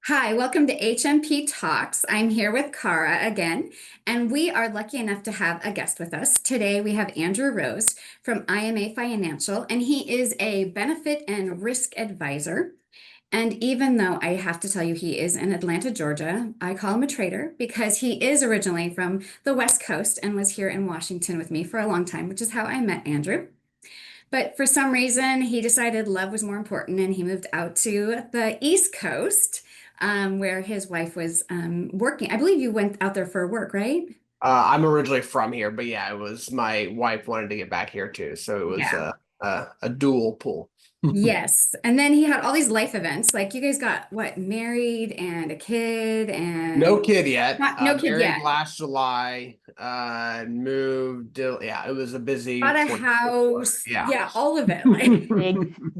Hi, welcome to HMP Talks. I'm here with Cara again, and we are lucky enough to have a guest with us. Today we have Andrew Rose from IMA Financial, and he is a benefit and risk advisor. And even though I have to tell you he is in Atlanta, Georgia, I call him a traitor because he is originally from the West Coast and was here in Washington with me for a long time, which is how I met Andrew. But for some reason, he decided love was more important and he moved out to the East Coast, where his wife was working. I believe you went out there for work, right? I'm originally from here, but yeah, it was my wife wanted to get back here too, so it was Yeah. a dual pull. Yes. And then he had all these life events. Like you guys got what, married and a kid No and kid yet. not no kid Married yet. last July. Moved. Yeah, it was a busy Bought a 2024. house. Yeah. Yeah, all of it.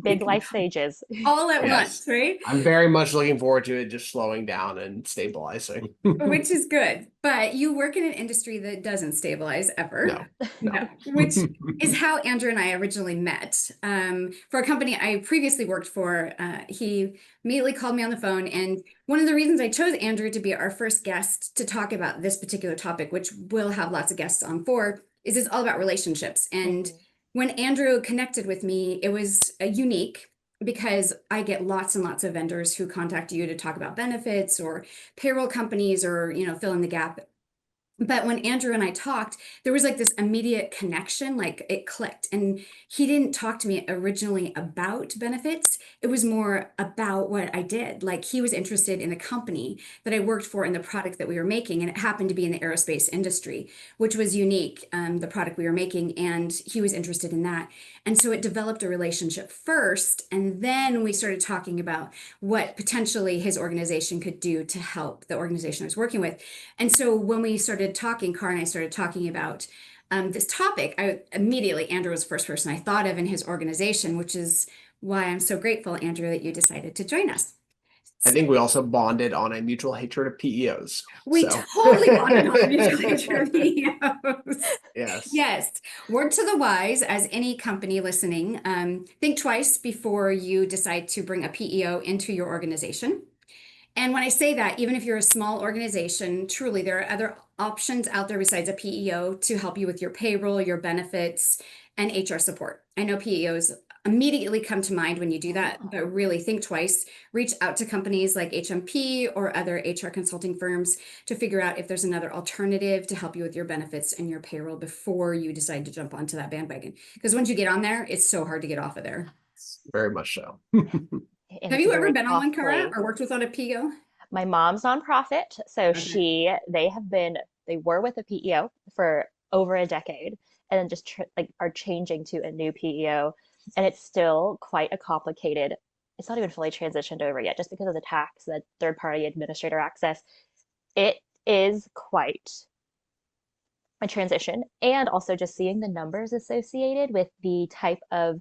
Big Like life stages. all at Yes. once, right? I'm very much looking forward to it just slowing down and stabilizing. Which is good. But you work in an industry that doesn't stabilize ever. No, No, no. which is how Andrew and I originally met. For a company I previously worked for, he immediately called me on the phone. And one of the reasons I chose Andrew to be our first guest to talk about this particular topic, which we'll have lots of guests on for, is it's all about relationships. And Mhm. when Andrew connected with me, it was unique because I get lots and lots of vendors who contact you to talk about benefits or payroll companies or, fill in the gap. But when Andrew and I talked, there was like this immediate connection, like it clicked. And he didn't talk to me originally about benefits. It was more about what I did. Like he was interested in the company that I worked for and the product that we were making. And it happened to be in the aerospace industry, which was unique, the product we were making. And he was interested in that. And so it developed a relationship first. And then we started talking about what potentially his organization could do to help the organization I was working with. And so when we started talking, Car and I started talking about this topic, Andrew was the first person I thought of in his organization, which is why I'm so grateful, Andrew, that you decided to join us. I think we also bonded on a mutual hatred of PEOs. We So, totally bonded on mutual interviews. yes. Yes. Word to the wise, as any company listening, think twice before you decide to bring a PEO into your organization. And when I say that, even if you're a small organization, truly there are other options out there besides a PEO to help you with your payroll, your benefits, and HR support. I know PEOs immediately come to mind when you do that, but really think twice. Reach out to companies like HMP or other HR consulting firms to figure out if there's another alternative to help you with your benefits and your payroll before you decide to jump onto that bandwagon. Because once you get on there, it's so hard to get off of there. Very much so. And Have it's you ever very been on one, Cara, costly. or worked with on a PEO? My mom's nonprofit, so Okay. they were with a PEO for over a decade, and then just tr like are changing to a new PEO, and it's still quite a complicated. It's not even fully transitioned over yet, just because of the tax, the third party administrator access. It is quite a transition, and also just seeing the numbers associated with the type of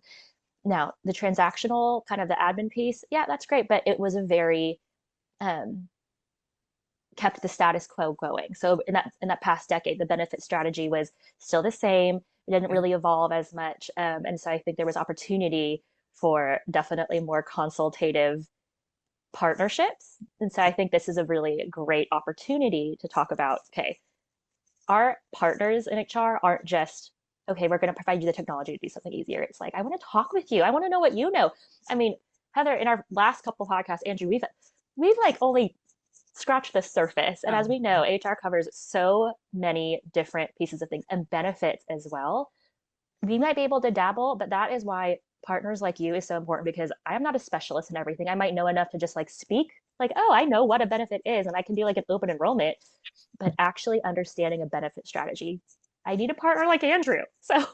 now the transactional kind of the admin piece. Yeah, that's great, but it was a very um, kept the status quo going. So in that past decade, the benefit strategy was still the same. It didn't really evolve as much, and so I think there was opportunity for definitely more consultative partnerships. And so I think this is a really great opportunity to talk about. Okay, our partners in HR aren't just okay. We're going to provide you the technology to do something easier. It's like I want to talk with you. I want to know what you know. I mean, Heather, in our last couple podcasts, Andrew, we've like only scratch the surface. And as Oh, we know, HR covers so many different pieces of things and benefits as well. We might be able to dabble, but that is why partners like you is so important because I am not a specialist in everything. I might know enough to just like speak, like, oh, I know what a benefit is, and I can do like an open enrollment, but actually understanding a benefit strategy, I need a partner like Andrew. So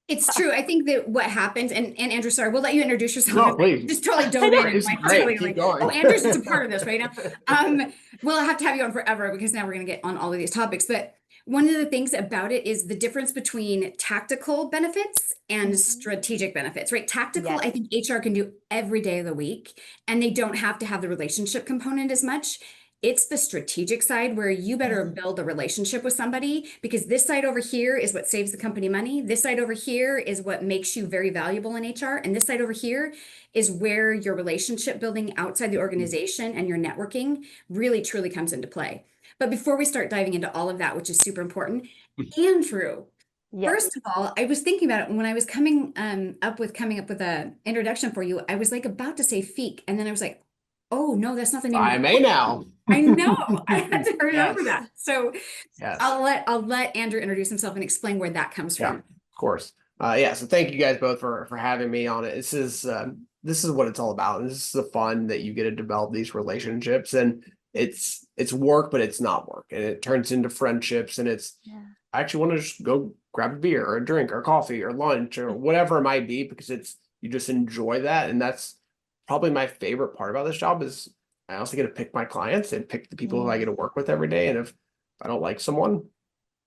it's true. I think that what happens, and Andrew, sorry, we'll let you introduce yourself No, because I please. just totally I dove know. in and It's like totally great. Keep like, oh, going. Andrew's just a part of this right now. We'll have to have you on forever because now we're going to get on all of these topics. But one of the things about it is the difference between tactical benefits and Mhm. strategic benefits, right? Tactical, I Yes. think HR can do every day of the week, and they don't have to have the relationship component as much. It's the strategic side where you better build a relationship with somebody, because this side over here is what saves the company money. This side over here is what makes you very valuable in HR. And this side over here is where your relationship building outside the organization and your networking really truly comes into play. But before we start diving into all of that, which is super important, Andrew, Yes. first of all, I was thinking about it when I was coming up with a introduction for you. I was like about to say Feek, and then I was like, oh no, that's not the name of the IMA now. I know. I had to remember Yes. that. So Yes. I'll let Andrew introduce himself and explain where that comes Yeah, from. of course. Yeah, so thank you guys both for having me on it. This is what it's all about. This is the fun that you get to develop these relationships, and it's work, but it's not work, and it turns into friendships. And I actually want to just go grab a beer or a drink or coffee or lunch or whatever it might be, because you just enjoy that, and that's probably my favorite part about this job is I also get to pick my clients and pick the people who I get to work with every day. And if I don't like someone,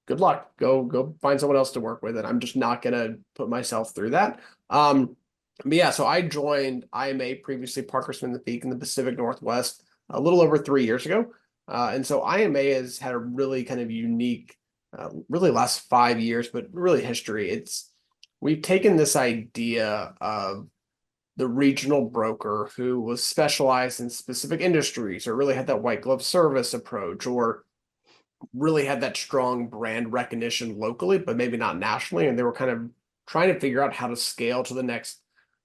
good luck. Go find someone else to work with, and I'm just not gonna put myself through that. But yeah, so I joined IMA, previously Parker Smith Peak in the Pacific Northwest, a little over 3 years ago. And so IMA has had a really kind of unique, really last 5 years, but really history. We've taken this idea of the regional broker who was specialized in specific industries, or really had that white glove service approach, or really had that strong brand recognition locally, but maybe not nationally. And they were kind of trying to figure out how to scale to the next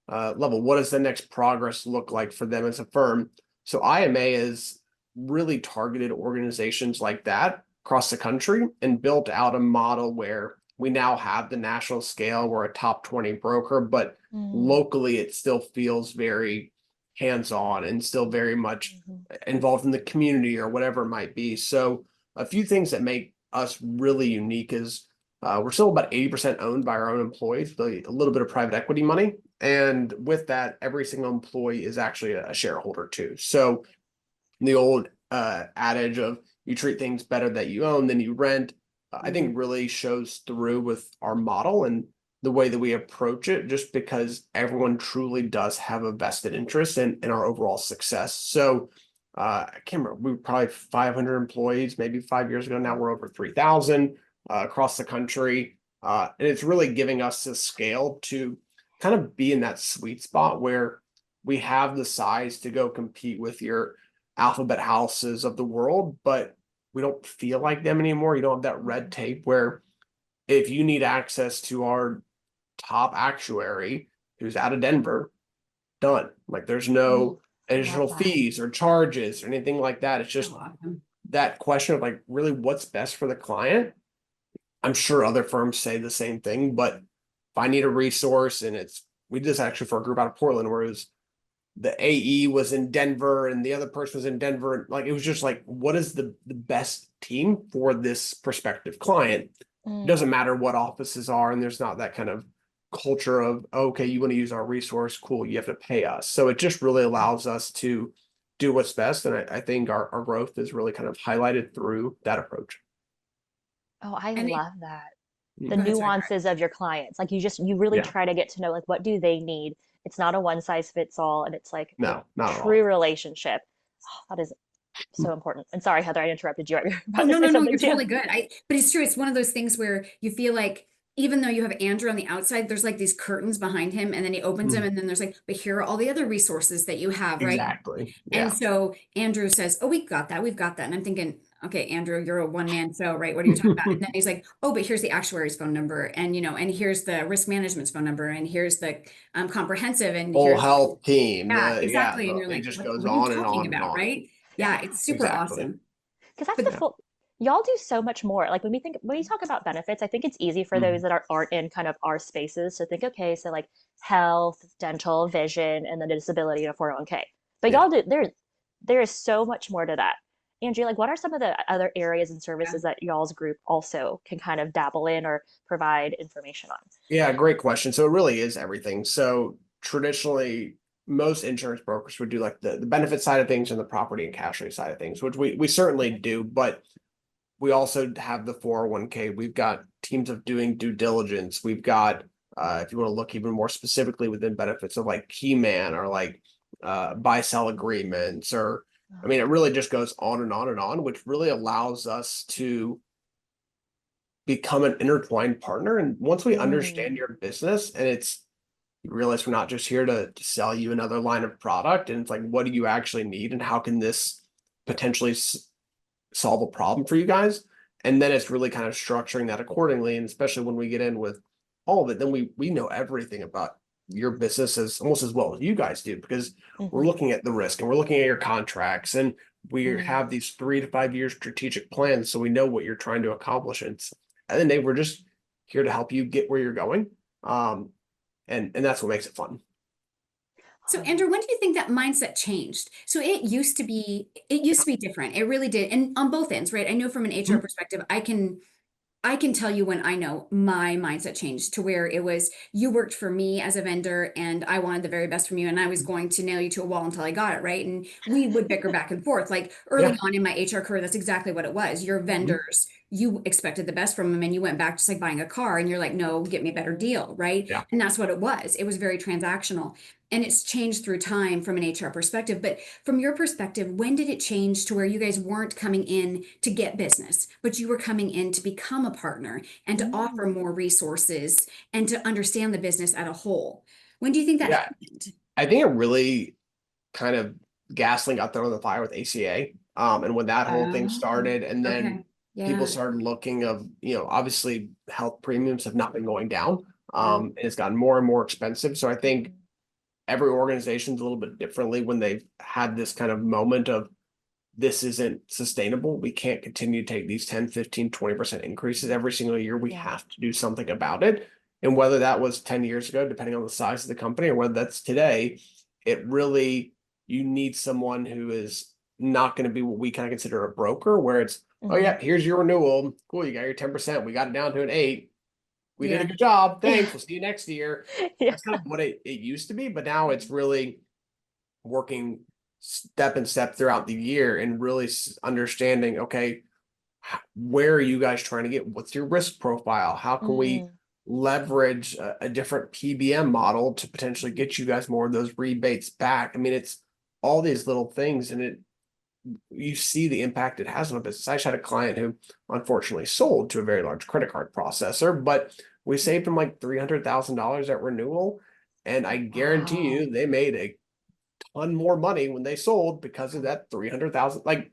level. What does the next progress look like for them as a firm? So IMA is really targeted organizations like that across the country and built out a model where we now have the national scale. We're a top 20 broker, but locally it still feels very hands-on and still very much involved in the community or whatever it might be. So a few things that make us really unique is we're still about 80% owned by our own employees, but a little bit of private equity money. And with that, every single employee is actually a shareholder too. So the old adage of you treat things better that you own than you rent, I think really shows through with our model and the way that we approach it, just because everyone truly does have a vested interest in our overall success. So I can't remember, we were probably 500 employees, maybe 5 years ago. Now we're over 3,000 across the country. And it's really giving us the scale to kind of be in that sweet spot where we have the size to go compete with your alphabet houses of the world, but we don't feel like them anymore. You don't have that red tape where if you need access to our top actuary who's out of Denver, done. Like there's no additional fees or charges or anything like that. It's just that question of like, really what's best for the client. I'm sure other firms say the same thing, but if I need a resource, and we did this actually for a group out of Portland where it was the AE was in Denver and the other person was in Denver. Like it was just like, what is the best team for this prospective client? It doesn't matter what offices are, and there's not that kind of culture of, okay, you want to use our resource, cool, you have to pay us. So it just really allows us to do what's best. And I think our growth is really kind of highlighted through that approach. Oh, I love that. The Go ahead, sorry. nuances of your clients. Like you really try to get to know like what do they need. It's not a one size fits all, and it's like No, not at all. true relationship. Oh, that is so important. And sorry, Heather, I interrupted you. Oh, no, you're totally good. But it's true. It's one of those things where you feel like even though you have Andrew on the outside, there's like these curtains behind him, and then he opens them, and then there's like, but here are all the other resources that you have, right? Exactly. Yeah. And so Andrew says, oh, we've got that. And I'm thinking, okay, Andrew, you're a one-man show, right? What are you talking about? And then he's like, oh, but here's the actuary's phone number, and and here's the risk management's phone number, and here's the comprehensive, and whole here's health team. yeah, exactly. And you're It like, just what goes are you on and talking on and about, on. right? Yeah, it's super awesome. Because that's the full, y'all do so much more. Like when you talk about benefits, I think it's easy for those that aren't in kind of our spaces to think, okay, so like health, dental, vision, and then disability and a 401k. But y'all do, there is so much more to that. Angie, like what are some of the other areas and services that y'all's group also can kind of dabble in or provide information on? Yeah, great question. So it really is everything. So traditionally, most insurance brokers would do like the benefit side of things and the property and casualty side of things, which we certainly do, but we also have the 401k. We've got teams of doing due diligence. We've got, if you want to look even more specifically within benefits of like key man or like buy sell agreements or I mean, it really just goes on and on and on, which really allows us to become an intertwined partner. And once we understand Mm, your business, and you realize we're not just here to sell you another line of product, and it's like, what do you actually need, and how can this potentially solve a problem for you guys? And then it's really kind of structuring that accordingly. And especially when we get in with all of it, then we know everything about your business as almost as well as you guys do, because we're mhm, looking at the risk and we're looking at your contracts, and we mm, have these 3 to 5 year strategic plans. So we know what you're trying to accomplish. And at the end of the day, we're just here to help you get where you're going. And that's what makes it fun. So Andrew, when do you think that mindset changed? So it used to be different. It really did. And on both ends, right? I know from an HR perspective, I can tell you when I know my mindset changed to where it was you worked for me as a vendor and I wanted the very best from you and I was going to nail you to a wall until I got it, right? And we would bicker back and forth. Like early Yeah. on in my HR career, that's exactly what it was. Your Mhm. vendors, you expected the best from them and you went back just like buying a car and you're like, no, get me a better deal, right? Yeah. And that's what it was. It was very transactional. And it's changed through time from an HR perspective. But from your perspective, when did it change to where you guys weren't coming in to get business, but you were coming in to become a partner and to offer mm. more resources and to understand the business at a whole? When do you think that Yeah. happened? I think it really kind of gasoline got thrown in the fire with ACA. And when that whole thing Oh, started, and then okay. people Yeah. started looking of, obviously health premiums have not been going down. No. And it's gotten more and more expensive. So I think Mhm. every organization's a little bit differently when they've had this kind of moment of this isn't sustainable. We can't continue to take these 10, 15, 20% increases every single year. We Yeah. have to do something about it. And whether that was 10 years ago, depending on the size of the company, or whether that's today, it really, you need someone who is not going to be what we kind of consider a broker, where it's, oh, Mhm. yeah, here's your renewal. Cool. You got your 10%. We got it down to an 8. We did a Yeah. good job. Yeah. Thanks. We'll see you next year. Yeah. That's kind of what it used to be. But now it's really working step and step throughout the year and really understanding, okay, where are you guys trying to get? What's your risk profile? How can we Mm, leverage a different PBM model to potentially get you guys more of those rebates back? I mean, it's all these little things, and you see the impact it has on a business. I just had a client who unfortunately sold to a very large credit card processor, but we saved him like $300,000 at renewal. And I guarantee wow. you they made a ton more money when they sold because of that 300,000. Like,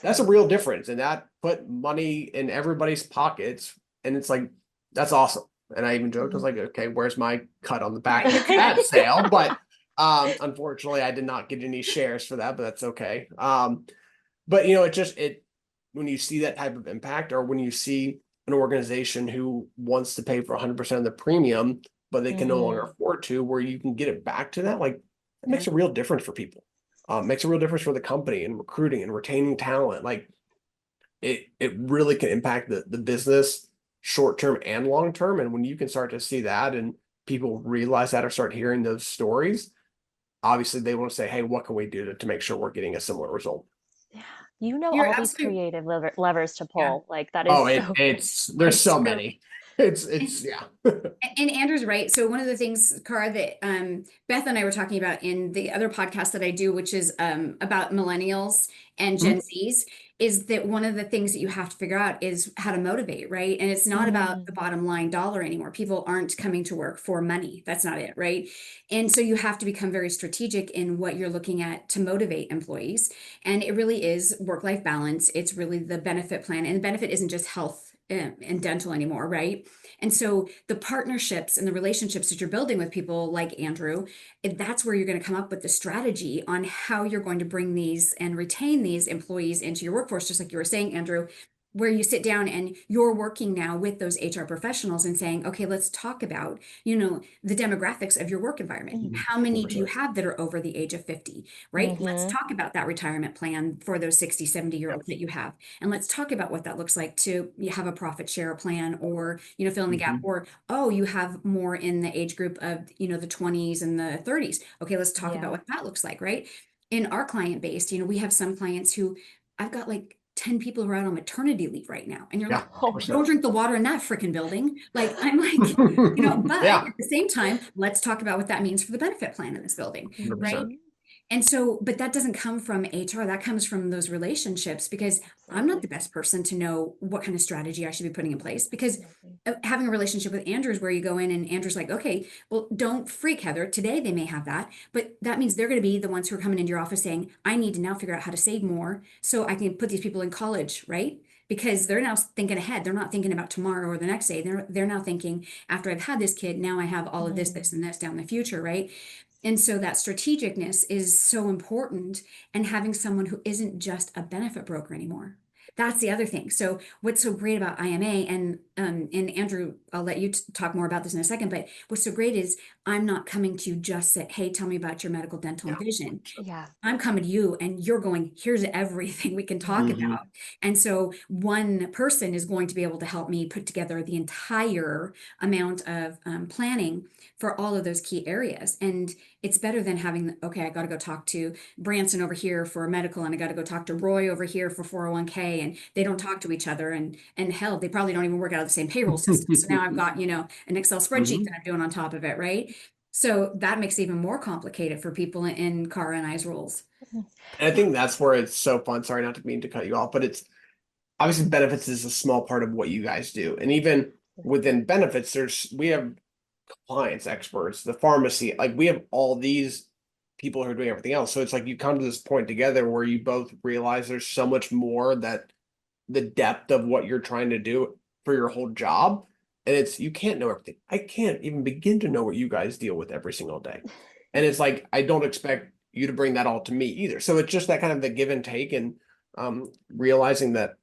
that's a real Absolutely. difference. And that put money in everybody's pockets. And it's like, that's awesome. And I even joked, I was Mhm. like, okay, where's my cut on the back of that sale? But unfortunately I did not get any shares for that, but that's okay. But it when you see that type of impact, or when you see an organization who wants to pay for 100% of the premium, but they can no longer Mhm. afford to, where you can get it back to that, like, it Yeah. makes a real difference for people. Makes a real difference for the company and recruiting and retaining talent. Like, it really can impact the business short term and long term. And when you can start to see that, and people realize that or start hearing those stories, obviously they want to say, hey, what can we do to make sure we're getting a similar result? Yeah. You know You're all these absolutely, creative levers to yeah. pull. Like that is Oh, so cool. it's there's It's so really, many. It's yeah. and Andrew's right. So one of the things, Cara, that Beth and I were talking about in the other podcast that I do, which is about millennials and Mhm. Gen Zs, is that one of the things that you have to figure out is how to motivate, right? And it's not about the Mm, bottom line dollar anymore. People aren't coming to work for money. That's not it, right? And so you have to become very strategic in what you're looking at to motivate employees. And it really is work-life balance. It's really the benefit plan. And the benefit isn't just health and dental anymore, right? And so the partnerships and the relationships that you're building with people like Andrew, that's where you're going to come up with the strategy on how you're going to bring these and retain these employees into your workforce, just like you were saying, Andrew, where you sit down and you're working now with those HR professionals and saying, okay, let's talk about, the demographics of your work environment. mm, How many do you 100%. have that are over the age of 50, right? Let's mhm. talk about that retirement plan for those 60, 70-year-olds that you have. And let's talk about what that looks like to have a profit share plan, or, fill in the gap, Mhm. or, oh, you have more in the age group of, the 20s and the 30s. Okay, let's talk about Yeah. what that looks like, right? In our client base, we have some clients who I've got like 10 people who are out on maternity leave right now. And you're Yeah, like, Oh don't 100%. drink the water in that freaking building. Like, I'm like, but Yeah, at the same time, let's talk about what that means for the benefit plan in this building, right? 100%. Mhm. And so, but that doesn't come from HR, that comes from those relationships, because I'm not the Absolutely. best person to know what kind of strategy I should be putting in place. Because Absolutely. having a relationship with Andrew is where you go in and Andrew's like, okay, well, don't freak, Heather. Today they may have that, but that means they're going to be the ones who are coming into your office saying, I need to now figure out how to save more so I can put these people in college, right? Because they're now thinking ahead. They're not thinking about tomorrow or the next day. They're now thinking, after I've had this kid, now I have all of this, Mhm. this, and this down the future, right? And so that strategicness is so important, and having someone who isn't just a benefit broker anymore. That's the other thing. So what's so great about IMA, and Andrew, I'll let you talk more about this in a second, but what's so great is I'm not coming to you just say, hey, tell me about your medical, dental, and Yeah. vision. Yeah. I'm coming to you and you're going, here's everything we can talk Mhm. about. And so one person is going to be able to help me put together the entire amount of planning for all of those key areas. And it's better than having, okay, I got to go talk to Branson over here for medical, and I got to go talk to Roy over here for 401k, and they don't talk to each other. And hell, they probably don't even work out of the same payroll system. So now I've got, an Excel spreadsheet that I'm doing on top of it, right? So that makes it even more complicated for people in Cara and I's roles. Mhm. And I think that's where it's so fun. Sorry, not to mean to cut you off, but it's obviously benefits is a small part of what you guys do. And even within benefits, we have compliance experts, the pharmacy, like we have all these people who are doing everything else. So it's like you come to this point together where you both realize there's so much more that the depth of what you're trying to do for your whole job. And it's you can't know everything. I can't even begin to know what you guys deal with every single day. And it's like I don't expect you to bring that all to me either. So it's just that kind of the give and take, and realizing that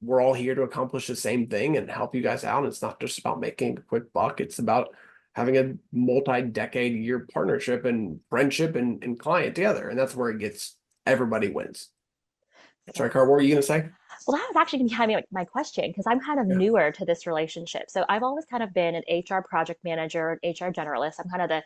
we're all here to accomplish the same thing and help you guys out. And it's not just about making a quick buck. It's about having a multi-decade year partnership and friendship and client together. And that's where it gets everybody wins. Yeah. Sorry, Carl, what were you gonna say? Well, that was actually behind me, like, my question, because I'm kind of Yeah. newer to this relationship. So I've always kind of been an HR project manager, an HR generalist. I'm kind of the,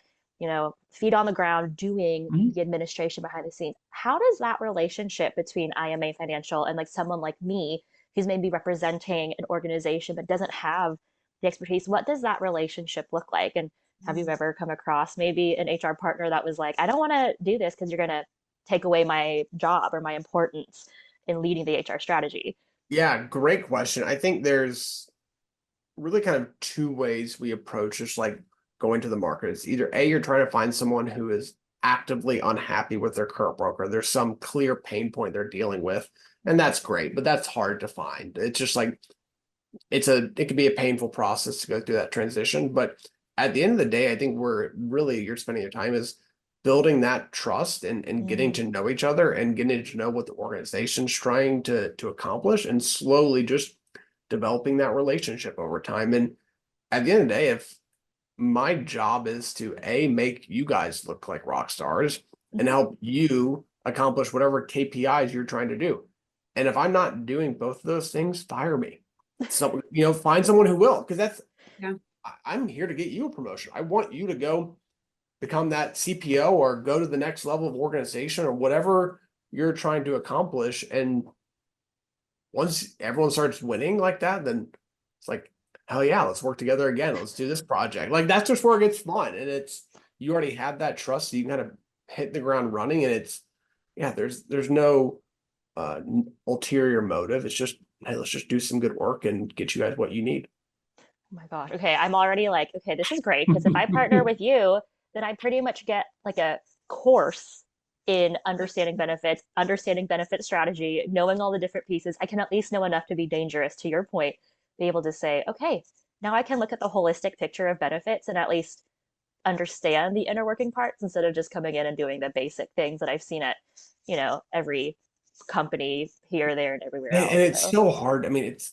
feet on the ground doing Mhm. the administration behind the scenes. How does that relationship between IMA Financial and like someone like me who's maybe representing an organization but doesn't have the expertise, what does that relationship look like? And have you ever come across maybe an HR partner that was like, I don't want to do this because you're going to take away my job or my importance in leading the HR strategy? Yeah, great question. I think there's really kind of two ways we approach just like going to the market. It's either A, you're trying to find someone who is actively unhappy with their current broker. There's some clear pain point they're dealing with, and that's great, but that's hard to find. It's just like it can be a painful process to go through that transition. But at the end of the day, I think where really you're spending your time is building that trust and getting Mm, to know each other and getting to know what the organization's trying to accomplish, and slowly just developing that relationship over time. And at the end of the day, if my job is to A, make you guys look like rock stars and mhm. help you accomplish whatever KPIs you're trying to do. And if I'm not doing both of those things, fire me. So, find someone who will, because Yeah. I'm here to get you a promotion. I want you to go become that CPO or go to the next level of organization or whatever you're trying to accomplish. And once everyone starts winning like that, then it's like, hell yeah, let's work together again. Let's do this project. Like that's just where it gets fun. And you already have that trust, so you can kind of hit the ground running. And there's no ulterior motive. It's just, hey, let's just do some good work and get you guys what you need. Oh my gosh. Okay, I'm already like, okay, this is great because if I partner with you, then I pretty much get like a course in understanding benefit strategy, knowing all the different pieces. I can at least know enough to be dangerous, to your point, be able to say, okay, now I can look at the holistic picture of benefits and at least understand the inner working parts instead of just coming in and doing the basic things that I've seen at, every company here, there, and everywhere And else. it's So, so hard. I mean, it's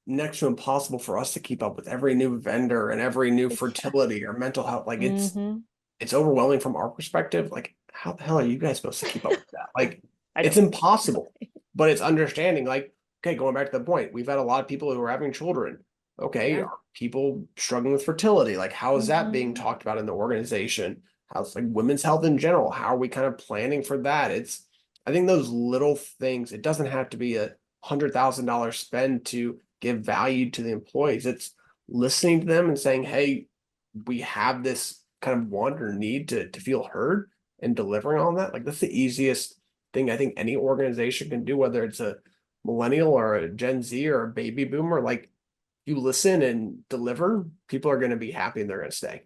next to impossible for us to keep up with every new vendor and every new yeah. fertility or mental health. Like Hmm. it's overwhelming from our perspective. Like, how the hell are you guys supposed to keep up with that? Like, I it's don't know. impossible. But it's understanding, like, okay, going back to the point, we've had a lot of people who are having children. Okay, Yeah. are people struggling with fertility? Like, how is that being Hmm. talked about in the organization? How's like women's health in general? How are we kind of planning for that? I think those little things, it doesn't have to be $100,000 spend to give value to the employees. It's listening to them and saying, hey, we have this kind of want or need to feel heard, and delivering on that, like that's the easiest thing I think any organization can do, whether it's a millennial or a Gen Z or a baby boomer. Like you listen and deliver, people are going to be happy and they're going to stay.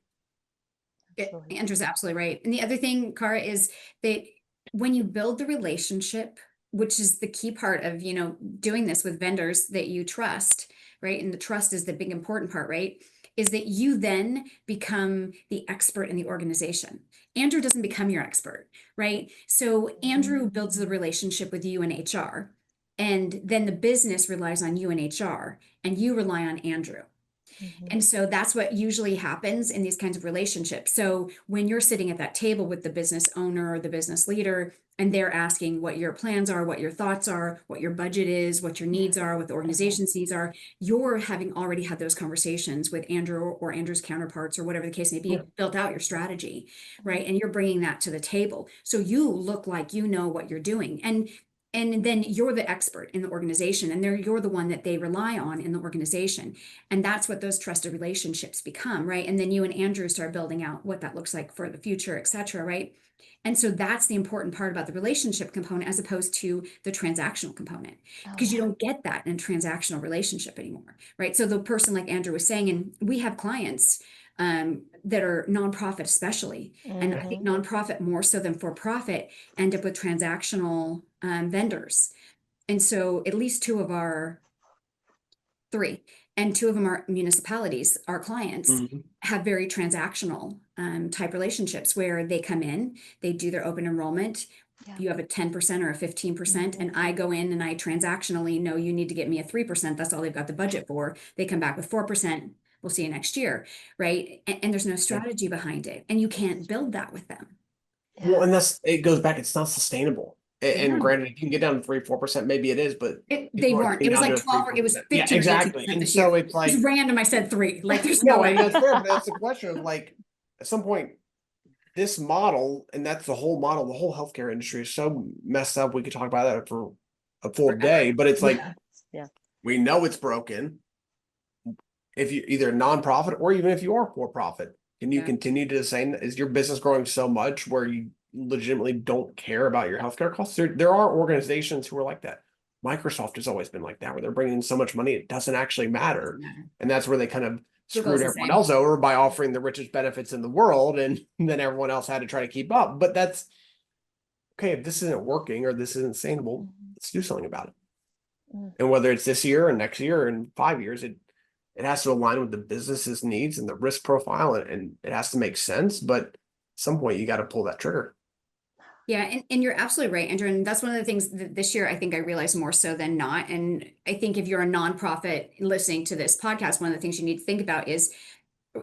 Andrew's absolutely right. And the other thing, Cara, is that when you build the relationship, which is the key part of, doing this with vendors that you trust, right? And the trust is the big important part, right? Is that you then become the expert in the organization. Andrew doesn't become your expert, right? So Andrew builds the relationship with you and HR, and then the business relies on you and HR, and you rely on Andrew. And so that's what usually happens in these kinds of relationships. So when you're sitting at that table with the business owner or the business leader, and they're asking what your plans are, what your thoughts are, what your budget is, what your needs are, what the organization's needs are, you're having already had those conversations with Andrew or Andrew's counterparts or whatever the case may be, built out your strategy, right? And you're bringing that to the table. So you look like you know what you're doing. And then you're the expert in the organization, and you're the one that they rely on in the organization. And that's what those trusted relationships become, right? And then you and Andrew start building out what that looks like for the future, et cetera, right? And so that's the important part about the relationship component as opposed to the transactional component, because you don't get that in a transactional relationship anymore, right? So the person like Andrew was saying, and we have clients that are nonprofit especially, and I think nonprofit more so than for profit end up with transactional vendors. And so at least two of them are municipalities, our clients have very transactional type relationships where they come in, they do their open enrollment. You have a 10% or a 15%, and I go in and I transactionally know you need to get me a 3%. That's all they've got the budget for. They come back with 4%. We'll see you next year, right? And there's no strategy behind it, and you can't build that with them. Well, and it goes back, it's not sustainable. And granted, you can get down to 3-4%, maybe it is, but they weren't. It was like 12 or it was 15. Yeah, exactly. And so it's like it's random. I said 3. Like there's no no way. and that's fair, but that's the question of like at some point, this model, and that's the whole model, the whole healthcare industry is so messed up. We could talk about that for a full day, but it's like we know it's broken. If you either nonprofit or even if you are for profit, can you continue to say, is your business growing so much where you legitimately don't care about your healthcare costs? There are organizations who are like that. Microsoft has always been like that, where they're bringing in so much money it doesn't actually matter, and that's where they kind of screwed everyone else over by offering the richest benefits in the world, and then everyone else had to try to keep up. But that's okay. If this isn't working or this isn't sustainable, let's do something about it. And whether it's this year or next year or in 5 years, it has to align with the business's needs and the risk profile, and it has to make sense. But at some point, you got to pull that trigger. Yeah, and you're absolutely right, Andrew. And that's one of the things that this year I think I realized more so than not. And I think if you're a nonprofit listening to this podcast, one of the things you need to think about is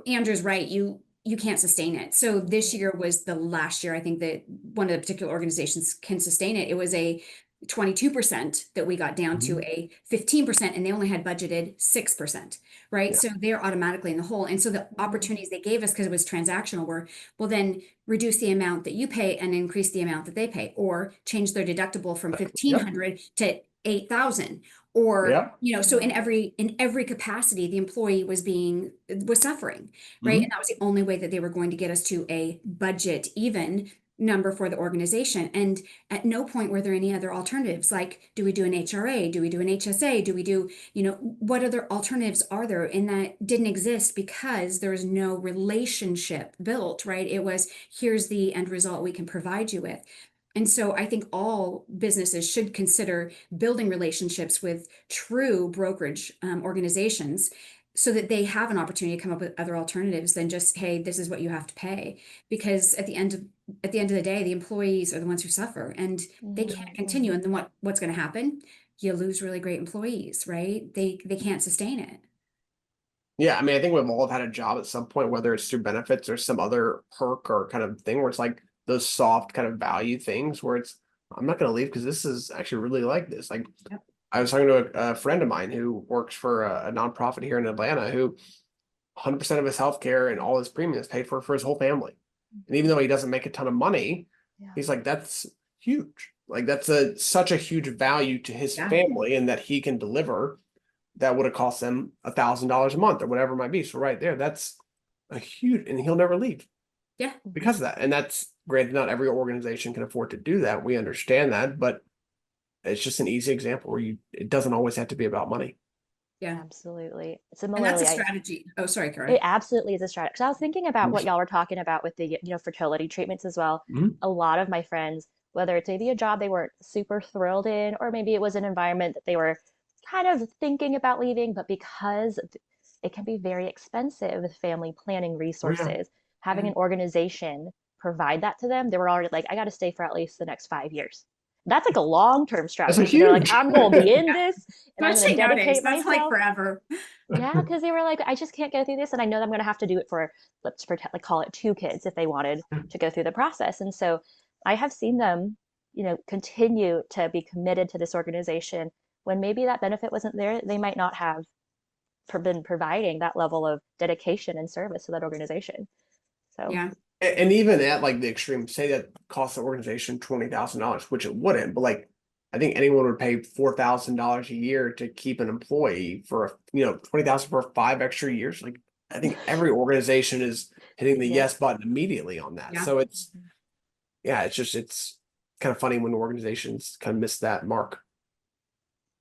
Andrew's right. You can't sustain it. So this year was the last year I think that one of the particular organizations can sustain it. It was a 22% that we got down to a 15%, and they only had budgeted 6%, right? So they're automatically in the hole. And so the opportunities they gave us, because it was transactional, were, well, then reduce the amount that you pay and increase the amount that they pay, or change their deductible from 1,500 to 8,000. Or, so in every capacity, the employee was suffering, right? And that was the only way that they were going to get us to a budget even number for the organization. And at no point were there any other alternatives. Like, do we do an HRA? Do we do an HSA? Do we do, what other alternatives are there? And that didn't exist because there was no relationship built, right? It was, here's the end result we can provide you with. And so I think all businesses should consider building relationships with true brokerage organizations, so that they have an opportunity to come up with other alternatives than just, hey, this is what you have to pay. Because at the end of the day, the employees are the ones who suffer, and they can't continue. And then what's going to happen? You lose really great employees, right? They can't sustain it. Yeah, I mean, I think we've all had a job at some point, whether it's through benefits or some other perk or kind of thing where it's like those soft kind of value things where it's, I'm not going to leave because this is actually really like this. Like, I was talking to a friend of mine who works for a nonprofit here in Atlanta, who 100% of his healthcare and all his premiums paid for his whole family. And even though he doesn't make a ton of money, he's like, that's huge. Like that's such a huge value to his family, and that he can deliver that would have cost them $1,000 a month or whatever it might be. So right there, that's a huge, and he'll never leave. Yeah. Because of that. And that's granted, not every organization can afford to do that. We understand that, but it's just an easy example where it doesn't always have to be about money. Yeah. Absolutely. And that's a Similarly, strategy. Oh, sorry, it Kara. absolutely is a strategy. Because I was thinking about what y'all were talking about with the, fertility treatments as well. Mhm. A lot of my friends, whether it's maybe a job they weren't super thrilled in, or maybe it was an environment that they were kind of thinking about leaving, but because it can be very expensive with family planning Oh, yeah. resources, having Yeah. an organization provide that to them, they were already like, I got to stay for at least the next 5 years. That's like a long-term That's a strategy. They're like, huge. I'm going to be in Yeah. this and I'm going to Especially nowadays, dedicate that's like myself. forever. Yeah, because they were like, I just can't go through this, and I know that I'm going to have to do it for, let's pretend, like call it 2 kids if they wanted to go through the process. And so I have seen them, continue to be committed to this organization when maybe that benefit wasn't there. They might not have been providing that level of dedication and service to that organization. So Yeah. And even at like the extreme, say that costs the organization $20,000, which it wouldn't, but like I think anyone would pay $4,000 a year to keep an employee for 20,000 for 5 extra years. Like I think every organization is hitting the yep. yes button immediately on that. Yeah. So it's it's kind of funny when organizations kind of miss that mark.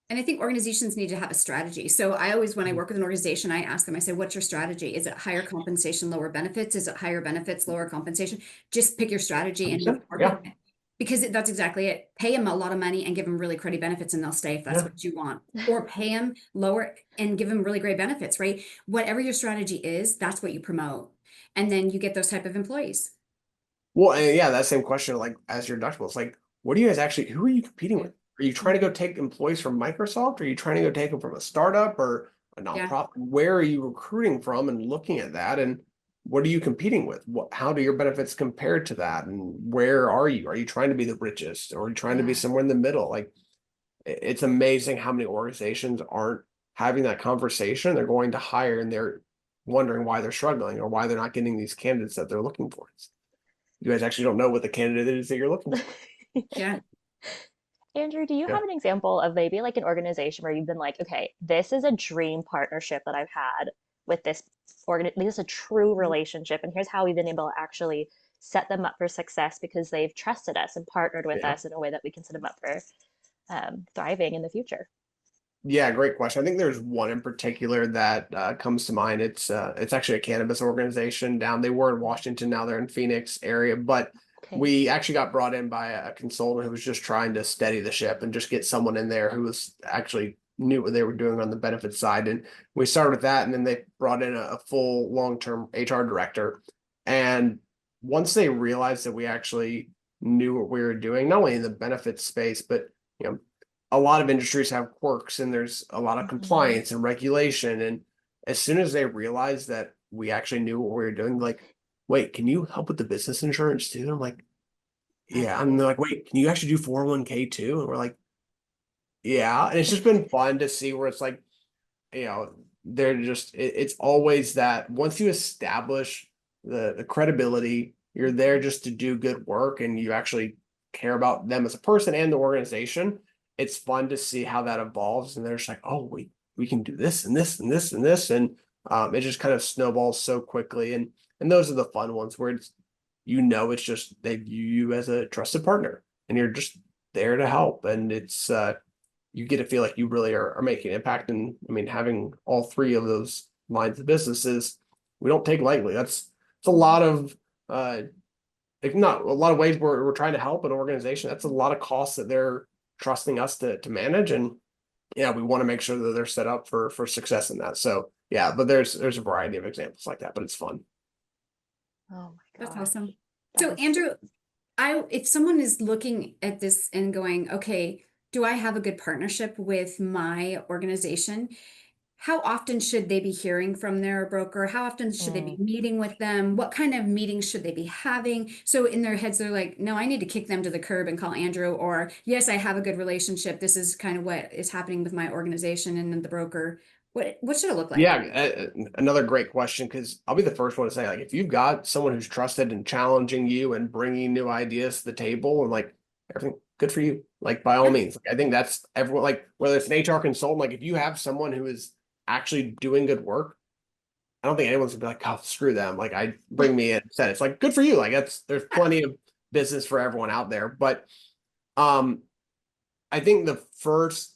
And I think organizations need to have a strategy. So I always, when I work with an organization, I ask them, I say, what's your strategy? Is it higher compensation, lower benefits? Is it higher benefits, lower compensation? Just pick your strategy and move forward. Yeah. Because that's exactly it. Pay them a lot of money and give them really cruddy benefits and they'll stay if that's Yeah. what you want. Or pay them lower and give them really great benefits, right? Whatever your strategy is, that's what you promote. And then you get those type of employees. Well, and yeah, that same question, like as your deductibles, like what do you guys who are you competing with? Are you trying to go take employees from Microsoft? Are you trying to go take them from a startup or a Yeah. nonprofit? Where are you recruiting from and looking at that? And what are you competing with? How do your benefits compare to that? And where are you? Are you trying to be the richest or are you trying to be Yeah. somewhere in the middle? Like it's amazing how many organizations aren't having that conversation. They're going to hire and they're wondering why they're struggling or why they're not getting these candidates that they're looking for. You guys actually don't know what the candidate is that you're looking for. Yeah. Andrew, do you Yeah. have an example of maybe like an organization where you've been like, okay, this is a dream partnership that I've had with this this is a true relationship, and here's how we've been able to actually set them up for success because they've trusted us and partnered with Yeah. us in a way that we can set them up for thriving in the future. Yeah, great question. I think there's one in particular that comes to mind. It's actually a cannabis organization down. They were in Washington, now they're in Phoenix area, but Okay. we actually got brought in by a consultant who was just trying to steady the ship and just get someone in there who was actually knew what they were doing on the benefits side. And we started with that, and then they brought in a full long-term HR director. And once they realized that we actually knew what we were doing, not only in the benefits space, but a lot of industries have quirks and there's a lot of compliance and regulation. And as soon as they realized that we actually knew what we were doing, like, wait, can you help with the business insurance too? I'm like, yeah. And they're like, wait, can you actually do 401k too? And we're like, yeah. And it's just been fun to see where it's like, they're just, it's always that once you establish the credibility, you're there just to do good work and you actually care about them as a person and the organization. It's fun to see how that evolves. And they're just like, oh, we can do this and this and this and this. And it just kind of snowballs so quickly. And those are the fun ones where it's just they view you as a trusted partner and you're just there to help. And it's you get to feel like you really are making an impact. And I mean, having all three of those lines of businesses, we don't take lightly. It's a lot of if not a lot of ways we're trying to help an organization. That's a lot of costs that they're trusting us to manage. And yeah, we want to make sure that they're set up for success in that. So yeah, but there's a variety of examples like that, but it's fun. Oh my That's gosh. awesome. That So is Andrew, if someone is looking at this and going, okay, do I have a good partnership with my organization? How often should they be hearing from their broker? How often should they be meeting with them? What kind of meetings should they be having? So in their heads, they're like, no, I need to kick them to the curb and call Andrew, or yes, I have a good relationship. This is kind of what is happening with my organization and the broker. What should it look like? Yeah, another great question, because I'll be the first one to say, like, if you've got someone who's trusted and challenging you and bringing new ideas to the table and like everything, good for you. Like by all Yeah. means, like, I think that's everyone. Like whether it's an HR consultant, like if you have someone who is actually doing good work, I don't think anyone's gonna be like, oh, screw them. Like I bring me in. Said it's like good for you. Like there's plenty of business for everyone out there. But I think the first,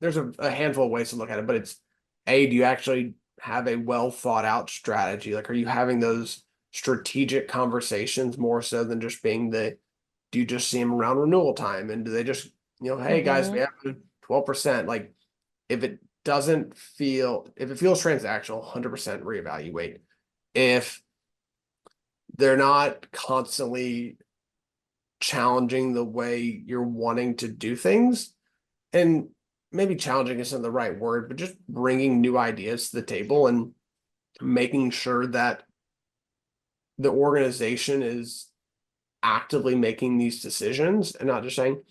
there's a handful of ways to look at it, but it's do you actually have a well thought out strategy? Like, are you having those strategic conversations more so than just being do you just see them around renewal time? And do they just, hey guys, we have 12%. Like, if it feels transactional, 100% reevaluate. If they're not constantly challenging the way you're wanting to do things, and maybe challenging isn't the right word, but just bringing new ideas to the table and making sure that the organization is actively making these decisions and not just saying,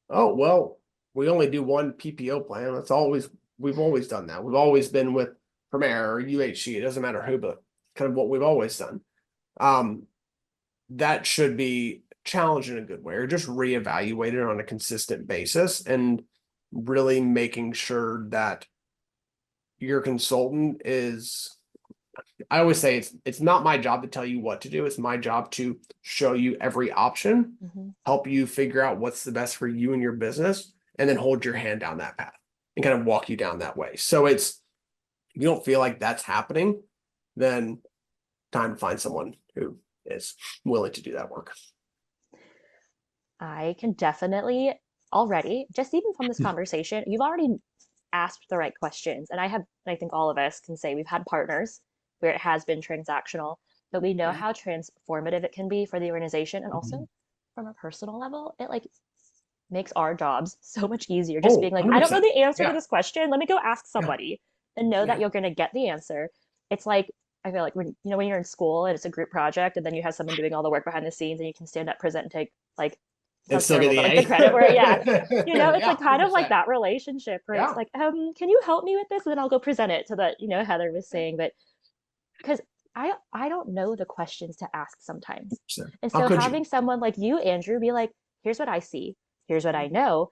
oh, well, we only do one PPO plan. We've always done that. We've always been with Premier or UHC. It doesn't matter who, but kind of what we've always done. That should be challenged in a good way, or just reevaluated on a consistent basis, and really making sure that your consultant is, I always say it's not my job to tell you what to do. It's my job to show you every option, help you figure out what's the best for you and your business, and then hold your hand down that path and kind of walk you down that way. So if you don't feel like that's happening, then time to find someone who is willing to do that work. I can definitely already, just even from this conversation, you've already asked the right questions. And I think all of us can say we've had partners where it has been transactional, but we know how transformative it can be for the organization. And also from a personal level, it like makes our jobs so much easier. Just being like, 100%. I don't know the answer to this question. Let me go ask somebody and know that you're going to get the answer. It's like, I feel like when you're in school and it's a group project and then you have someone doing all the work behind the scenes and you can stand up, present, and take like, and still get the credit where it's like kind of like that relationship where it's like, can you help me with this? And then I'll go present it to the, Heather was saying, but because I don't know the questions to ask sometimes. Sure. And so having someone like you, Andrew, be like, here's what I see, here's what I know,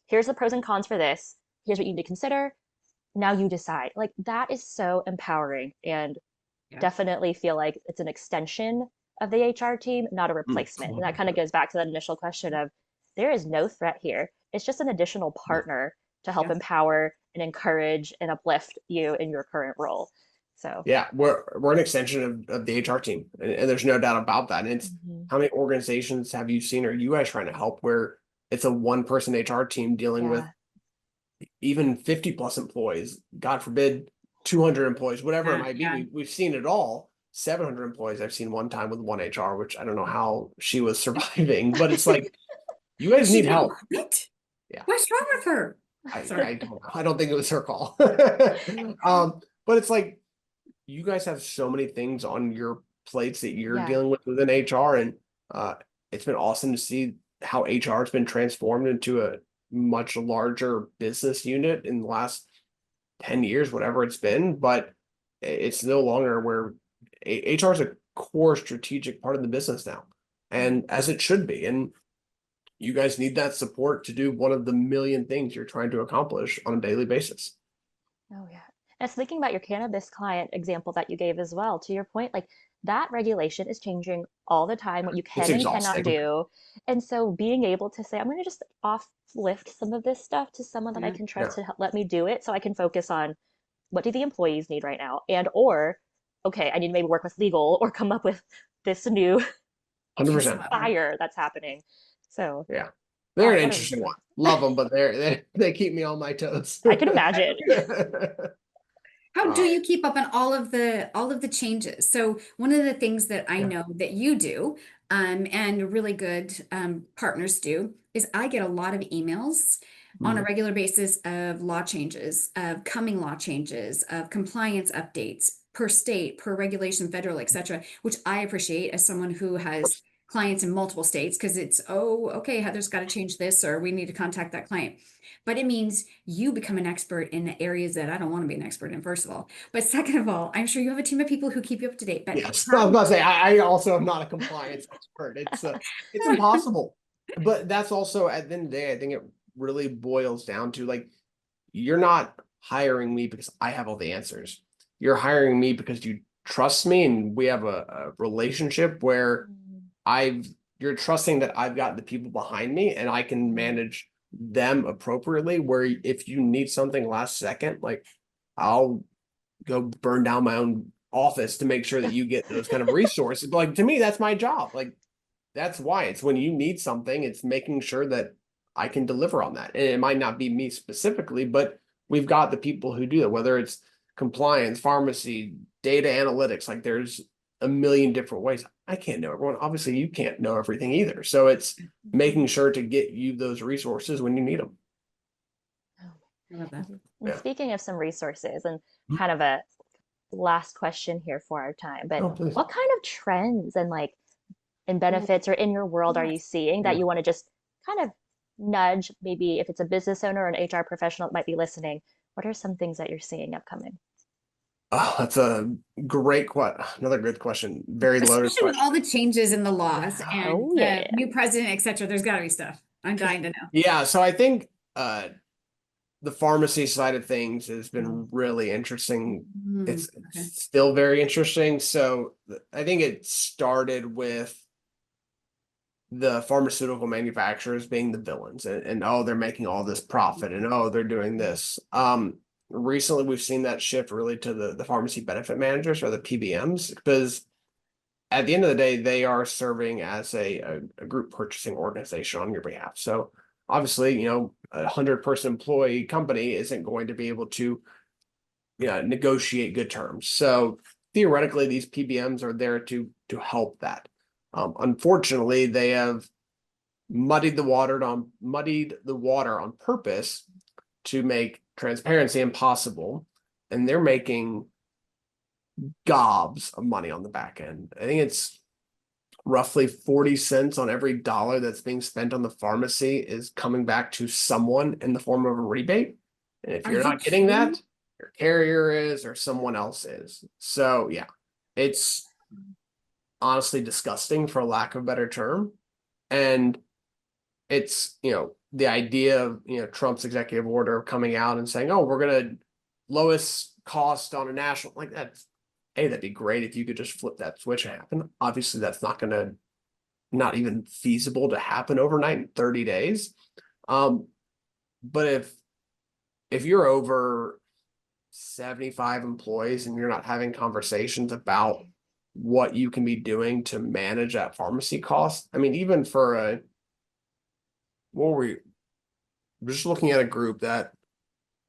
here's the pros and cons for this, here's what you need to consider, now you decide. Like, that is so empowering, and definitely feel like it's an extension of the HR team, not a replacement. And that kind of goes back to that initial question of, there is no threat here. It's just an additional partner to help empower and encourage and uplift you in your current role. So we're an extension of the HR team, and there's no doubt about that. And it's how many organizations have you seen, or you guys trying to help, where it's a one-person HR team dealing with even 50 plus employees, God forbid 200 employees, whatever it might be. We've seen it all. 700 employees I've seen one time with one HR, which I don't know how she was surviving, but it's like, you guys need help. Right? Yeah. What's wrong with her? I don't think it was her call. But it's like, you guys have so many things on your plates that you're dealing with within HR. And it's been awesome to see how HR has been transformed into a much larger business unit in the last 10 years, whatever it's been. But it's no longer where HR is a core strategic part of the business now, and as it should be. And you guys need that support to do one of the million things you're trying to accomplish on a daily basis. Oh yeah. And it's thinking about your cannabis client example that you gave as well. To your point, like, that regulation is changing all the time, what you can and cannot do. And so being able to say, I'm going to just lift some of this stuff to someone that I can trust to let me do it, so I can focus on what do the employees need right now, okay, I need to maybe work with legal or come up with this new 100% fire that's happening. So they're an interesting one. Love them, but they keep me on my toes. I can imagine. How do you keep up on all of the changes? So one of the things that I know that you do, and really good partners do, is I get a lot of emails on a regular basis of law changes, of coming law changes, of compliance updates per state, per regulation, federal, etc., which I appreciate as someone who has clients in multiple states, because it's, okay, Heather's got to change this, or we need to contact that client. But it means you become an expert in the areas that I don't want to be an expert in, first of all. But second of all, I'm sure you have a team of people who keep you up to date. But yes, I was about to say, I also am not a compliance expert. It's impossible. But that's also, at the end of the day, I think it really boils down to, like, you're not hiring me because I have all the answers. You're hiring me because you trust me, and we have a relationship where you're trusting that I've got the people behind me and I can manage them appropriately, where if you need something last second, like I'll go burn down my own office to make sure that you get those kind of resources. But like, to me, that's my job. Like, that's why it's when you need something, it's making sure that I can deliver on that. And it might not be me specifically, but we've got the people who do that, whether it's compliance, pharmacy, data analytics, like there's a million different ways. I can't know everyone. Obviously, you can't know everything either. So it's making sure to get you those resources when you need them. I love that. And Yeah. speaking of some resources, and kind of a last question here for our time, but Oh, please. what kind of trends and like in benefits or in your world are you Yes. seeing that you want to just kind of nudge, maybe if it's a business owner or an HR professional that might be listening, what are some things that you're seeing upcoming? Oh, that's a another good question. Very loaded Especially with question. all the changes in the laws Yeah. and Oh yeah. new president, et cetera. There's got to be stuff. I'm dying to know. Yeah, so I think the pharmacy side of things has been really interesting. It's Okay. still very interesting. So I think it started with the pharmaceutical manufacturers being the villains, and oh, they're making all this profit, and oh, they're doing this. Recently we've seen that shift really to the pharmacy benefit managers, or the PBMs, because at the end of the day, they are serving as a group purchasing organization on your behalf. So obviously, 100-person employee company isn't going to be able to negotiate good terms. So theoretically, these PBMs are there to help that. Unfortunately, they have muddied the water on purpose to make transparency impossible, and they're making gobs of money on the back end. I think it's roughly 40 cents on every dollar that's being spent on the pharmacy is coming back to someone in the form of a rebate. And if Are you're you not getting kidding? that, your carrier is, or someone else is. So yeah, it's honestly disgusting, for lack of a better term. And it's, the idea of, Trump's executive order coming out and saying, oh, we're going to lowest cost on a national, like that's, hey, that'd be great if you could just flip that switch and happen. Obviously, that's not even feasible to happen overnight in 30 days. But if you're over 75 employees and you're not having conversations about what you can be doing to manage that pharmacy cost, I mean, even for we're just looking at a group that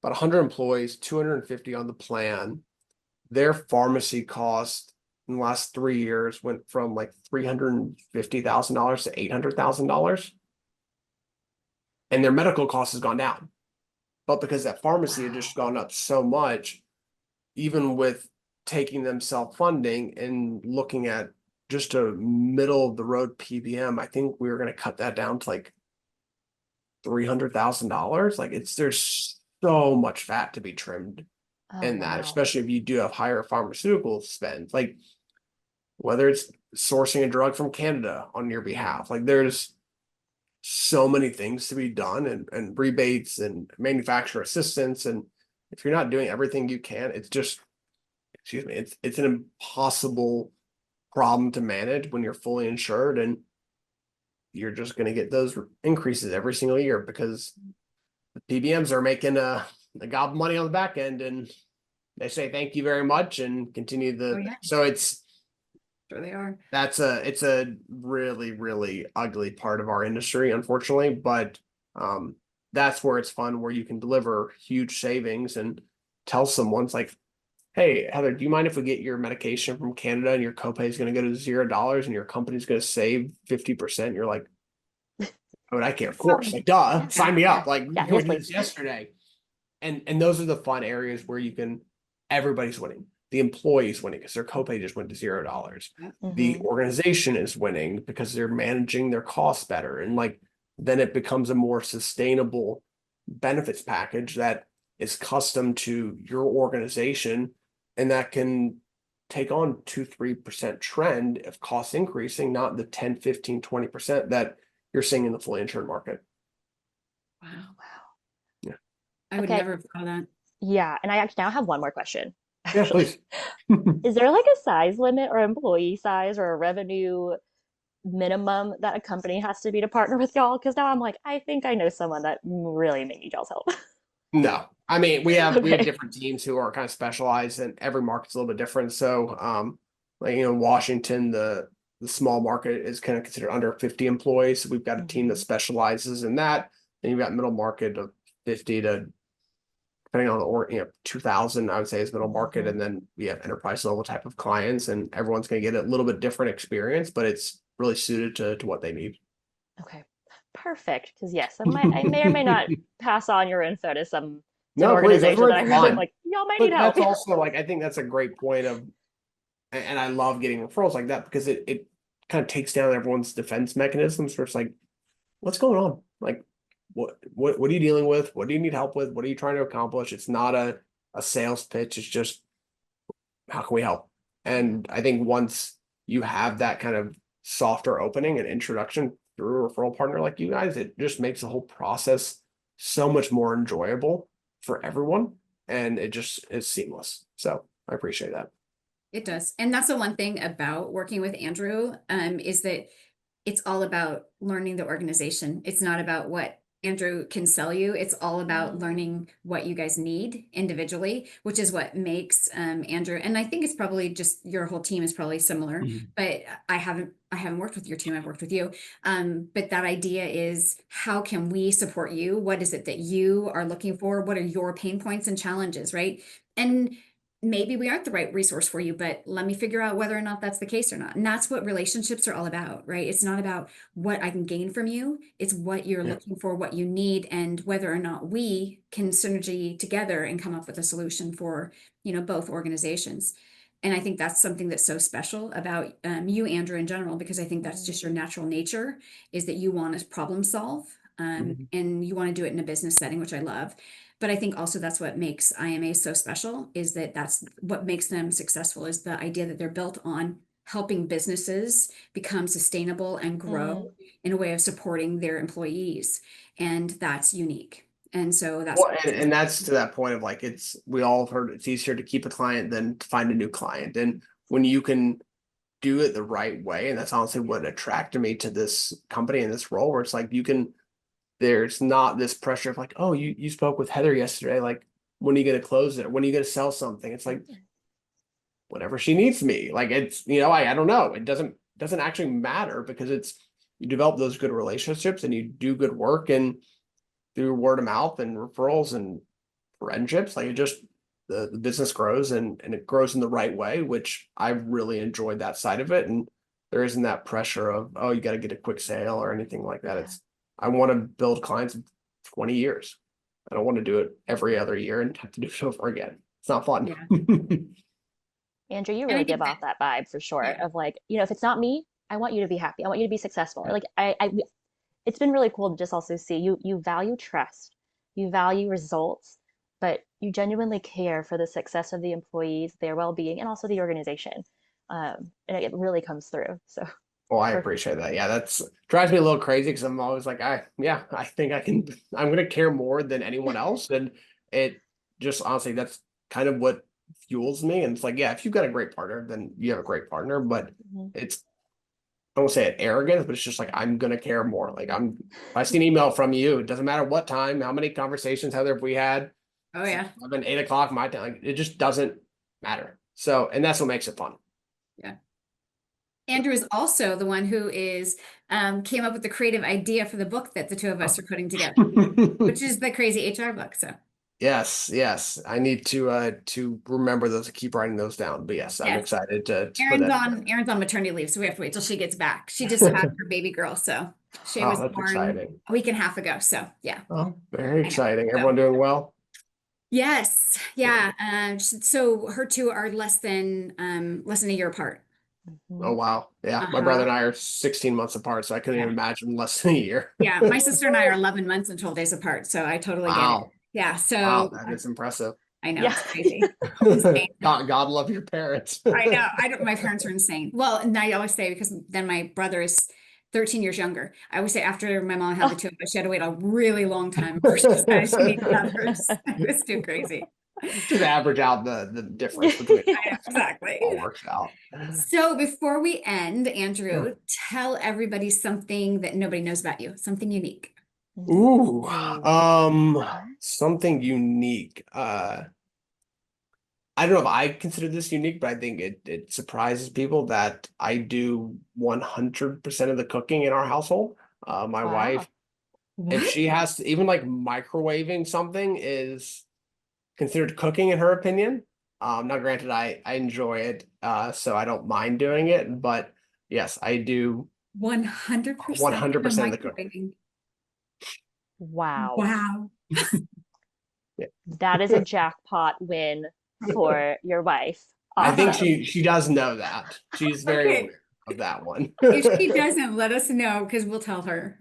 about 100 employees, 250 on the plan, their pharmacy cost in the last 3 years went from like $350,000 to $800,000. And their medical cost has gone down. But because that pharmacy had just gone up so much, even with taking them self-funding and looking at just a middle of the road PBM, I think we were going to cut that down to like $300,000. Like there's so much fat to be trimmed Oh in that, wow. especially if you do have higher pharmaceutical spend, like whether it's sourcing a drug from Canada on your behalf, like there's so many things to be done, and rebates and manufacturer assistance. And if you're not doing everything you can, it's just, excuse me, it's an impossible problem to manage when you're fully insured, and you're just going to get those increases every single year because the PBMs are making a gob money on the back end, and they say thank you very much and continue Oh, yeah. so it's Sure they are. it's a really, really ugly part of our industry, unfortunately, but that's where it's fun, where you can deliver huge savings and tell someone, it's like, hey, Heather, do you mind if we get your medication from Canada and your copay is going to go to $0 and your company's going to save 50%? You're like, oh, I care, of course, like, duh, sign me up, like, Yeah, we yes, did this please. yesterday. And those are the fun areas where everybody's winning. The employee's winning because their copay just went to $0. The Mhm. organization is winning because they're managing their costs better. And like, then it becomes a more sustainable benefits package that is custom to your organization. And that can take on 2-3% trend of costs increasing, not the 10, 15, 20% that you're seeing in the fully insured market. Wow. Yeah. I would Okay. never have thought that. Yeah, and I actually now have one more question. Yeah, Actually, please. is there like a size limit or employee size or a revenue minimum that a company has to be to partner with y'all? Because now I'm like, I think I know someone that really may need y'all's help. No, I mean, we have Okay. different teams who are kind of specialized, and every market's a little bit different. So, like, Washington, the small market is kind of considered under 50 employees. So we've got a team that specializes in that. Then you've got middle market of 50 to, depending on the 2,000, I would say, is middle market, and then we have enterprise level type of clients, and everyone's going to get a little bit different experience, but it's really suited to what they need. Okay. Perfect. Because yes, I may or may not pass on your info to some No, please, that's organization where that I it's really am fun. like, y'all might need But help. that's also like, I think that's a great point of, and I love getting referrals like that because it kind of takes down everyone's defense mechanisms where it's like, what's going on? Like, what are you dealing with? What do you need help with? What are you trying to accomplish? It's not a sales pitch. It's just, how can we help? And I think once you have that kind of softer opening and introduction through a referral partner like you guys, it just makes the whole process so much more enjoyable for everyone. And it just is seamless. So I appreciate that. It does. And that's the one thing about working with Andrew, is that it's all about learning the organization. It's not about what Andrew can sell you. It's all about learning what you guys need individually, which is what makes Andrew. And I think it's probably just your whole team is probably similar, but I haven't worked with your team. I've worked with you. But that idea is, how can we support you? What is it that you are looking for? What are your pain points and challenges, right? And maybe we aren't the right resource for you, but let me figure out whether or not that's the case or not. And that's what relationships are all about, right? It's not about what I can gain from you. It's what you're looking for, what you need, and whether or not we can synergy together and come up with a solution for, both organizations. And I think that's something that's so special about you, Andrew, in general, because I think that's just your natural nature, is that you want to problem solve, and you want to do it in a business setting, which I love. But I think also that's what makes IMA so special, is that that's what makes them successful, is the idea that they're built on helping businesses become sustainable and grow in a way of supporting their employees. And that's unique. And so that's Well, and that's to that point of like, we all have heard it's easier to keep a client than to find a new client. And when you can do it the right way, and that's honestly what attracted me to this company and this role, where it's like there's not this pressure of like, oh, you spoke with Heather yesterday. Like, when are you going to close it? When are you going to sell something? It's like, whenever she needs me. Like, it's, I don't know. It doesn't actually matter, because you develop those good relationships and you do good work, and through word of mouth and referrals and friendships, like, the business grows, and it grows in the right way, which I've really enjoyed that side of it. And there isn't that pressure of, oh, you got to get a quick sale or anything like that. I want to build clients in 20 years. I don't want to do it every other year and have to do it over again. It's not fun. Yeah. Andrew, you And I really think give off that vibe for sure, yeah. of like, if it's not me, I want you to be happy. I want you to be successful. Like it's been really cool to just also see you value trust, you value results, but you genuinely care for the success of the employees, their well-being, and also the organization. And it really comes through. So Well, I perfect. appreciate that. Yeah, that's drives me a little crazy, because I'm always like, I think I'm gonna care more than anyone else. And it just, honestly, that's kind of what fuels me. And it's like, yeah, if you've got a great partner, then you have a great partner. But it's, I won't say it arrogant, but it's just like, I'm gonna care more. Like, if I see an email from you, it doesn't matter what time, how many conversations, Heather, have we had, Oh yeah. 7, 8 o'clock my time, like, it just doesn't matter. So, and that's what makes it fun. Yeah. Andrew is also the one who came up with the creative idea for the book that the two of us are putting together, which is the Crazy HR book. So Yes. I need to remember those, to keep writing those down. But yes, I'm yes, excited to put that together. Erin's on maternity leave, so we have to wait till she gets back. She just had her baby girl, so she Oh, was that's born exciting. a week and a half ago. So yeah, Oh, very I know. exciting. So Everyone doing well? yes, yeah. So her two are less than a year apart. Oh, wow. Yeah, my brother Uh-huh. and I are 16 months apart, so I couldn't even Yeah. imagine less than a year. Yeah, my sister and I are 11 months and 12 days apart, so I totally get it. Wow. Yeah, Wow, so that is impressive. I know Yeah. it's crazy. It's insane. God love your parents. I know. I don't, my parents are insane. Well, and I always say, because then my brother is 13 years younger. I always say, after my mom had the two of us, she had to wait a really long time before she decided she needed others. It was too crazy. Just average out the difference between Exactly. all works out. So before we end, Yeah. Andrew, tell everybody something that nobody knows about you, something unique. Ooh, Ooh. something unique. I don't know if I consider this unique, but I think it surprises people that I do 100% of the cooking in our household. My Wow. wife, if What? she has to, even like microwaving something is considered cooking in her opinion. Now granted, I enjoy it, so I don't mind doing it, but yes, I do 100% 100% of the cooking. microwaving. Wow. Wow. Yeah. That is a jackpot win for your wife. I think Awesome. she does know that. She's very Okay. aware of that one. If she doesn't, let us know because we'll tell her.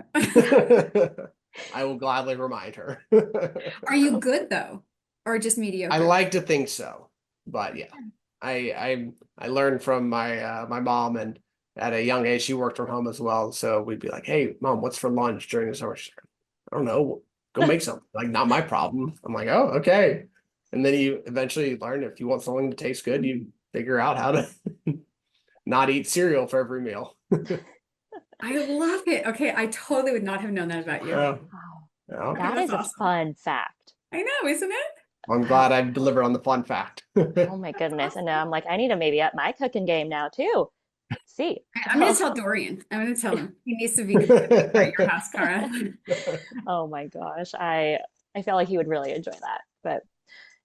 I will gladly remind her. Are you good though? Or just I mediocre? like to think so, but yeah, I learned from my mom, and at a young age she worked from home as well. So we'd be like, "Hey, mom, what's for lunch during the summer?" She's like, I don't know. Go make something. Like, not my problem. I'm like, oh, okay. And then you eventually learn if you want something to taste good, you figure out how to not eat cereal for every meal. I love it. Okay, I totally would not have known that about you. Yeah. Wow. Yeah. Okay, That that's is a awesome. fun fact. I know, isn't it? I'm Wow. glad I've delivered on the fun fact. Oh my goodness. And now I'm like, I need to maybe up my cooking game now too. See. I'm going to tell Dorian. I'm going to tell him he needs to be at your house, Cara. Oh my gosh. I feel like he would really enjoy that. But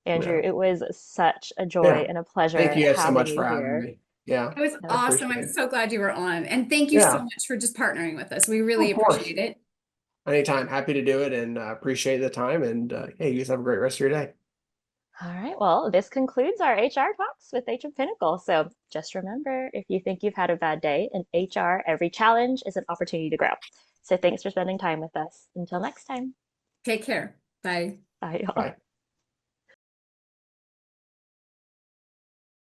Andrew, Yeah. it was such a joy Yeah. and a Thank pleasure you guys so having much you for having here. me. Yeah, It was That I was awesome. appreciate I'm it. so glad you were on. And thank you so Yeah, much for just partnering with us. We really of course. appreciate it. Anytime. Happy to do it, and appreciate the time. And hey, you guys have a great rest of your day. all right. Well, this concludes our HR talks with HR Pinnacle. So just remember, if you think you've had a bad day in HR, every challenge is an opportunity to grow. So thanks for spending time with us. Until next time. Take care. Bye. Bye, y'all. Bye.